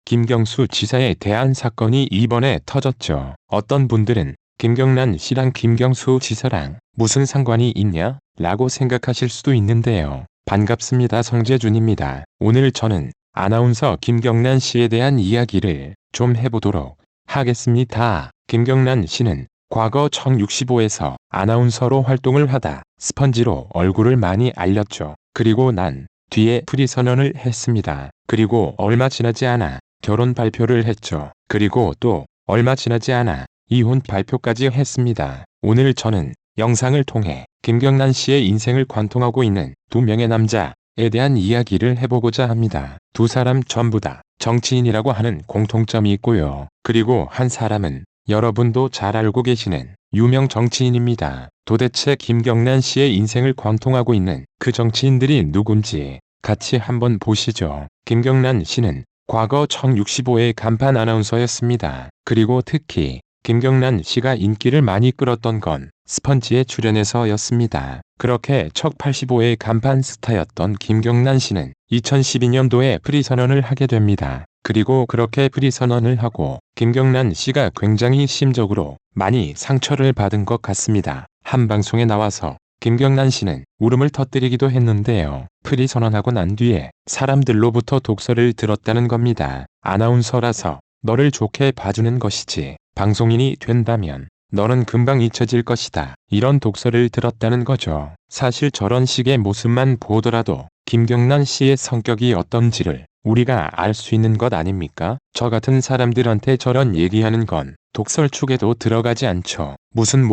김경수 지사에 대한 사건이 이번에 터졌죠. 어떤 분들은 김경란 씨랑 김경수 지사랑 무슨 상관이 있냐? 라고 생각하실 수도 있는데요. 반갑습니다. 성재준입니다. 오늘 저는 아나운서 김경란 씨에 대한 이야기를 좀 해보도록 하겠습니다. 김경란 씨는 과거 청65에서 아나운서로 활동을 하다 스펀지로 얼굴을 많이 알렸죠. 그리고 난 뒤에 프리선언을 했습니다. 그리고 얼마 지나지 않아 결혼 발표를 했죠. 그리고 또 얼마 지나지 않아 이혼 발표까지 했습니다. 오늘 저는 영상을 통해 김경란 씨의 인생을 관통하고 있는 두 명의 남자에 대한 이야기를 해보고자 합니다. 두 사람 전부 다 정치인이라고 하는 공통점이 있고요. 그리고 한 사람은 여러분도 잘 알고 계시는 유명 정치인입니다. 도대체 김경란 씨의 인생을 관통하고 있는 그 정치인들이 누군지 같이 한번 보시죠. 김경란 씨는 과거 청65의 간판 아나운서였습니다. 그리고 특히 김경란 씨가 인기를 많이 끌었던 건 스펀지에 출연해서였습니다. 그렇게 청85의 간판 스타였던 김경란 씨는 2012년도에 프리선언을 하게 됩니다. 그리고 그렇게 프리선언을 하고 김경란 씨가 굉장히 심적으로 많이 상처를 받은 것 같습니다. 한 방송에 나와서 김경란 씨는 울음을 터뜨리기도 했는데요. 프리선언하고 난 뒤에 사람들로부터 독설을 들었다는 겁니다. 아나운서라서 너를 좋게 봐주는 것이지 방송인이 된다면 너는 금방 잊혀질 것이다. 이런 독설을 들었다는 거죠. 사실 저런 식의 모습만 보더라도 김경란 씨의 성격이 어떤지를 우리가 알 수 있는 것 아닙니까? 저 같은 사람들한테 저런 얘기하는 건 독설 축에도 들어가지 않죠. 무슨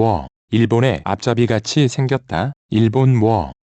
일본의 앞잡이같이 생겼다? 일본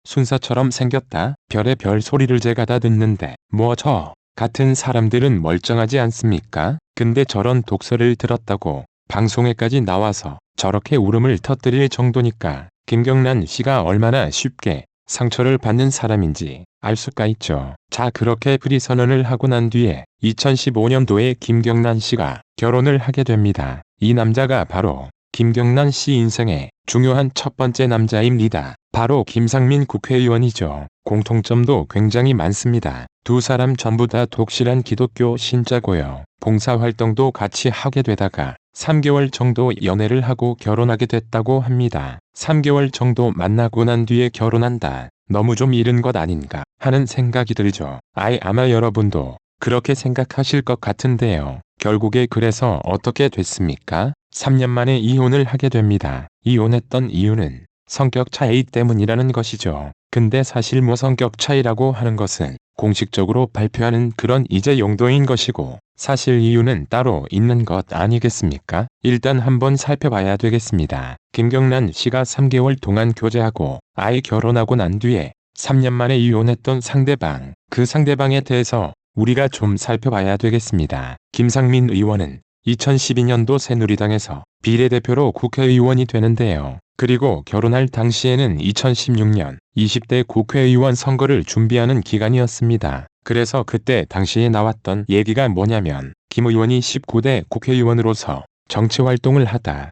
순사처럼 생겼다? 별의별 소리를 제가 다 듣는데 저 같은 사람들은 멀쩡하지 않습니까? 근데 저런 독설을 들었다고 방송에까지 나와서 저렇게 울음을 터뜨릴 정도니까 김경란 씨가 얼마나 쉽게 상처를 받는 사람인지 알 수가 있죠. 자, 그렇게 프리선언을 하고 난 뒤에 2015년도에 김경란 씨가 결혼을 하게 됩니다. 이 남자가 바로 김경란 씨 인생의 중요한 첫 번째 남자입니다. 바로 김상민 국회의원이죠. 공통점도 굉장히 많습니다. 두 사람 전부 다 독실한 기독교 신자고요. 봉사활동도 같이 하게 되다가 3개월 정도 연애를 하고 결혼하게 됐다고 합니다. 3개월 정도 만나고 난 뒤에 결혼한다. 너무 좀 이른 것 아닌가 하는 생각이 들죠. 아마 여러분도 그렇게 생각하실 것 같은데요. 결국에 그래서 어떻게 됐습니까? 3년 만에 이혼을 하게 됩니다. 이혼했던 이유는 성격 차이 때문이라는 것이죠. 근데 사실 성격 차이라고 하는 것은 공식적으로 발표하는 그런 이제 용도인 것이고 사실 이유는 따로 있는 것 아니겠습니까? 일단 한번 살펴봐야 되겠습니다. 김경란 씨가 3개월 동안 교제하고 결혼하고 난 뒤에 3년 만에 이혼했던 상대방, 그 상대방에 대해서 우리가 좀 살펴봐야 되겠습니다. 김상민 의원은 2012년도 새누리당에서 비례대표로 국회의원이 되는데요. 그리고 결혼할 당시에는 2016년 20대 국회의원 선거를 준비하는 기간이었습니다. 그래서 그때 당시에 나왔던 얘기가 뭐냐면 김 의원이 19대 국회의원으로서 정치활동을 하다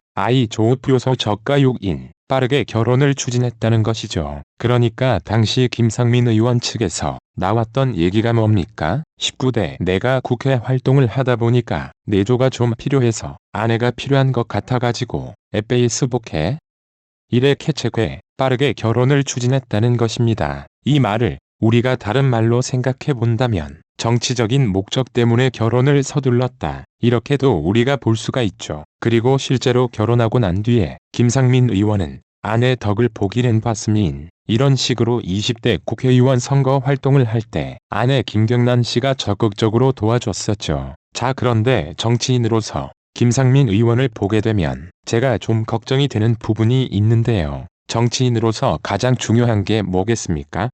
조표소 저가 6인 빠르게 결혼을 추진했다는 것이죠. 그러니까 당시 김상민 의원 측에서 나왔던 얘기가 뭡니까? 19대 내가 국회 활동을 하다 보니까 내조가 좀 필요해서 아내가 필요한 것 같아가지고 페이스북에 일에 캐책해 빠르게 결혼을 추진했다는 것입니다. 이 말을 우리가 다른 말로 생각해 본다면 정치적인 목적 때문에 결혼을 서둘렀다. 이렇게도 우리가 볼 수가 있죠. 그리고 실제로 결혼하고 난 뒤에 김상민 의원은 아내 덕을 보기는 봤음인 이런 식으로 20대 국회의원 선거 활동을 할 때 아내 김경란 씨가 적극적으로 도와줬었죠. 자, 그런데 정치인으로서 김상민 의원을 보게 되면 제가 좀 걱정이 되는 부분이 있는데요. 정치인으로서 가장 중요한 게 뭐겠습니까?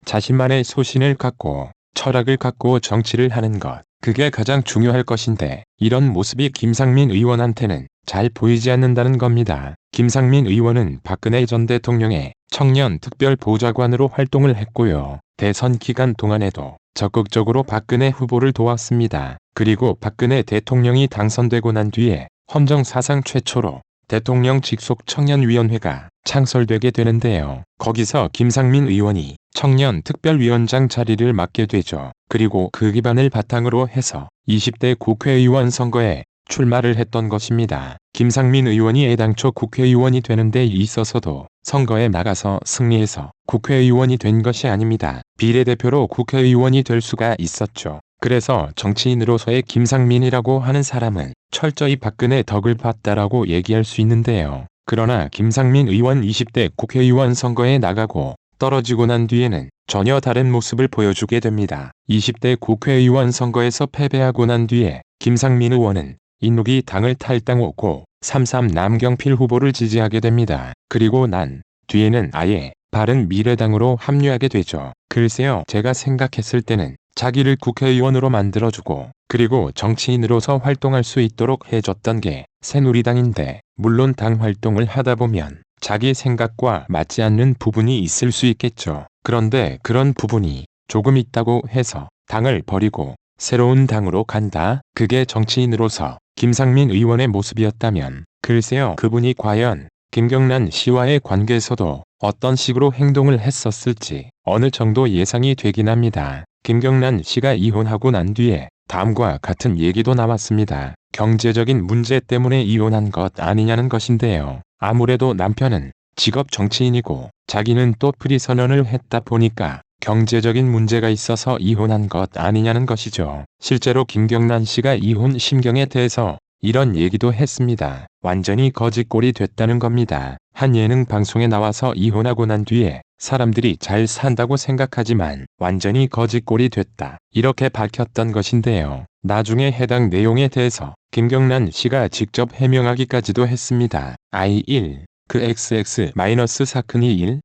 자신만의 소신을 갖고 철학을 갖고 정치를 하는 것. 그게 가장 중요할 것인데 이런 모습이 김상민 의원한테는 잘 보이지 않는다는 겁니다. 김상민 의원은 박근혜 전 대통령의 청년 특별보좌관으로 활동을 했고요. 대선 기간 동안에도 적극적으로 박근혜 후보를 도왔습니다. 그리고 박근혜 대통령이 당선되고 난 뒤에 헌정 사상 최초로 대통령 직속 청년위원회가 창설되게 되는데요. 거기서 김상민 의원이 청년 특별위원장 자리를 맡게 되죠. 그리고 그 기반을 바탕으로 해서 20대 국회의원 선거에 출마를 했던 것입니다. 김상민 의원이 애당초 국회의원이 되는 데 있어서도 선거에 나가서 승리해서 국회의원이 된 것이 아닙니다. 비례대표로 국회의원이 될 수가 있었죠. 그래서 정치인으로서의 김상민이라고 하는 사람은 철저히 박근혜 덕을 봤다라고 얘기할 수 있는데요. 그러나 김상민 의원 20대 국회의원 선거에 나가고 떨어지고 난 뒤에는 전혀 다른 모습을 보여주게 됩니다. 20대 국회의원 선거에서 패배하고 난 뒤에 김상민 의원은 인욱이 당을 탈당하고 3.3 남경필 후보를 지지하게 됩니다. 그리고 난 뒤에는 아예 바른미래당으로 합류하게 되죠. 글쎄요, 제가 생각했을 때는 자기를 국회의원으로 만들어주고 그리고 정치인으로서 활동할 수 있도록 해줬던 게 새누리당인데, 물론 당 활동을 하다 보면 자기 생각과 맞지 않는 부분이 있을 수 있겠죠. 그런데 그런 부분이 조금 있다고 해서 당을 버리고 새로운 당으로 간다? 그게 정치인으로서 김상민 의원의 모습이었다면 글쎄요, 그분이 과연 김경란 씨와의 관계에서도 어떤 식으로 행동을 했었을지 어느 정도 예상이 되긴 합니다. 김경란 씨가 이혼하고 난 뒤에 다음과 같은 얘기도 나왔습니다. 경제적인 문제 때문에 이혼한 것 아니냐는 것인데요. 아무래도 남편은 직업 정치인이고 자기는 또 프리선언을 했다 보니까 경제적인 문제가 있어서 이혼한 것 아니냐는 것이죠. 실제로 김경란 씨가 이혼 심경에 대해서 이런 얘기도 했습니다. 완전히 거짓골이 됐다는 겁니다. 한 예능 방송에 나와서 이혼하고 난 뒤에 사람들이 잘 산다고 생각하지만 완전히 거짓골이 됐다, 이렇게 밝혔던 것인데요. 나중에 해당 내용에 대해서 김경란 씨가 직접 해명하기까지도 했습니다. I1. 그 XX-사건이 1.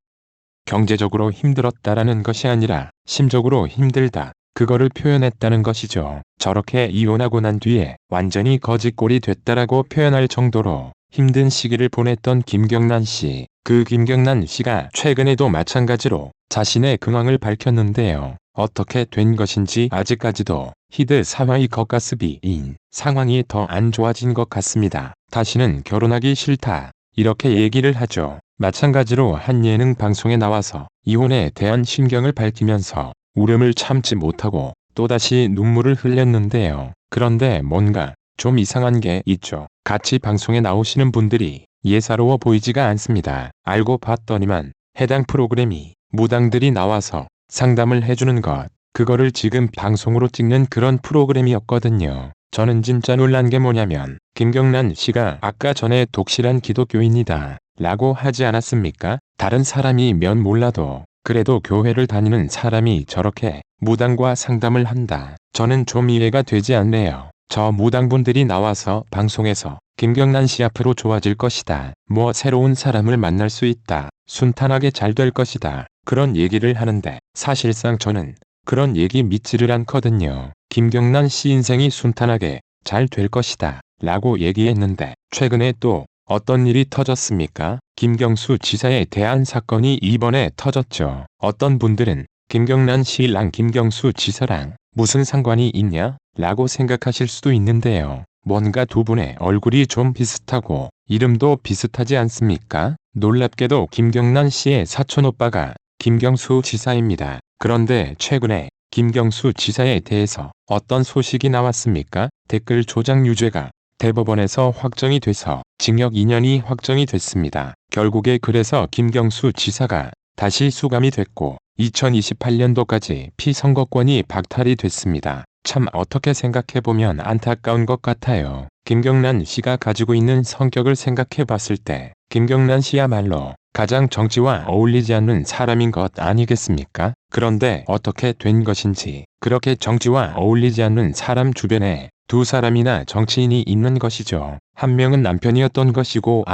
경제적으로 힘들었다라는 것이 아니라 심적으로 힘들다, 그거를 표현했다는 것이죠. 저렇게 이혼하고 난 뒤에 완전히 거짓골이 됐다라고 표현할 정도로 힘든 시기를 보냈던 김경란 씨. 그 김경란 씨가 최근에도 마찬가지로 자신의 근황을 밝혔는데요. 어떻게 된 것인지 아직까지도 히드 사와이 겉가스비인 상황이 더 안 좋아진 것 같습니다. 다시는 결혼하기 싫다, 이렇게 얘기를 하죠. 마찬가지로 한 예능 방송에 나와서 이혼에 대한 심경을 밝히면서 울음을 참지 못하고 또다시 눈물을 흘렸는데요. 그런데 뭔가 좀 이상한 게 있죠. 같이 방송에 나오시는 분들이 예사로워 보이지가 않습니다. 알고 봤더니만 해당 프로그램이 무당들이 나와서 상담을 해주는 것, 그거를 지금 방송으로 찍는 그런 프로그램이었거든요. 저는 진짜 놀란 게 뭐냐면 김경란 씨가 아까 전에 독실한 기독교인이다 라고 하지 않았습니까? 다른 사람이면 몰라도 그래도 교회를 다니는 사람이 저렇게 무당과 상담을 한다, 저는 좀 이해가 되지 않네요. 저 무당분들이 나와서 방송에서 김경란 씨 앞으로 좋아질 것이다, 뭐 새로운 사람을 만날 수 있다, 순탄하게 잘 될 것이다, 그런 얘기를 하는데 사실상 저는 그런 얘기 믿지를 않거든요. 김경란 씨 인생이 순탄하게 잘 될 것이다 라고 얘기했는데 최근에 또 어떤 일이 터졌습니까? 김경수 지사에 대한 사건이 이번에 터졌죠. 어떤 분들은 김경란 씨랑 김경수 지사랑 무슨 상관이 있냐? 라고 생각하실 수도 있는데요. 뭔가 두 분의 얼굴이 좀 비슷하고 이름도 비슷하지 않습니까? 놀랍게도 김경란 씨의 사촌오빠가 김경수 지사입니다. 그런데 최근에 김경수 지사에 대해서 어떤 소식이 나왔습니까? 댓글 조작 유죄가 대법원에서 확정이 돼서 징역 2년이 확정이 됐습니다. 결국에 그래서 김경수 지사가 다시 수감이 됐고 2028년도까지 피선거권이 박탈이 됐습니다. 참 어떻게 생각해보면 안타까운 것 같아요. 김경란 씨가 가지고 있는 성격을 생각해 봤을 때 김경란 씨야말로 가장 정치와 어울리지 않는 사람인 것 아니겠습니까? 그런데 어떻게 된 것인지 그렇게 정치와 어울리지 않는 사람 주변에 두 사람이나 정치인이 있는 것이죠. 한 명은 남편이었던 것이고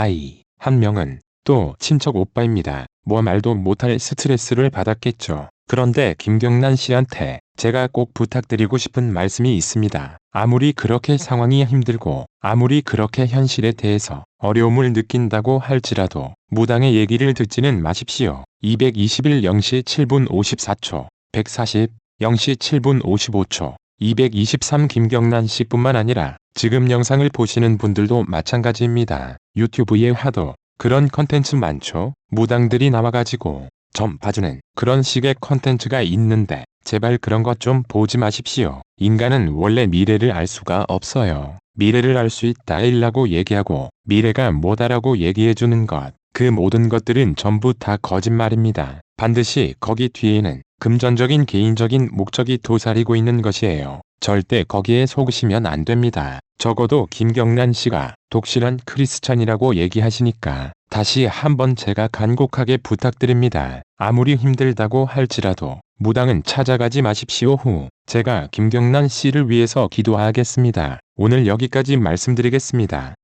한 명은 또 친척 오빠입니다. 뭐 말도 못할 스트레스를 받았겠죠. 그런데 김경란 씨한테 제가 꼭 부탁드리고 싶은 말씀이 있습니다. 아무리 그렇게 상황이 힘들고 아무리 그렇게 현실에 대해서 어려움을 느낀다고 할지라도 무당의 얘기를 듣지는 마십시오. 221 0시 7분 54초, 140 0시 7분 55초, 223 김경란 씨뿐만 아니라 지금 영상을 보시는 분들도 마찬가지입니다. 유튜브에 하도 그런 컨텐츠 많죠. 무당들이 나와가지고 좀 봐주는 그런 식의 컨텐츠가 있는데 제발 그런 것 좀 보지 마십시오. 인간은 원래 미래를 알 수가 없어요. 미래를 알 수 있다 일라고 얘기하고 미래가 뭐다라고 얘기해주는 것, 그 모든 것들은 전부 다 거짓말입니다. 반드시 거기 뒤에는 금전적인 개인적인 목적이 도사리고 있는 것이에요. 절대 거기에 속으시면 안 됩니다. 적어도 김경란 씨가 독실한 크리스찬이라고 얘기하시니까 다시 한번 제가 간곡하게 부탁드립니다. 아무리 힘들다고 할지라도 무당은 찾아가지 마십시오. 후 제가 김경란 씨를 위해서 기도하겠습니다. 오늘 여기까지 말씀드리겠습니다.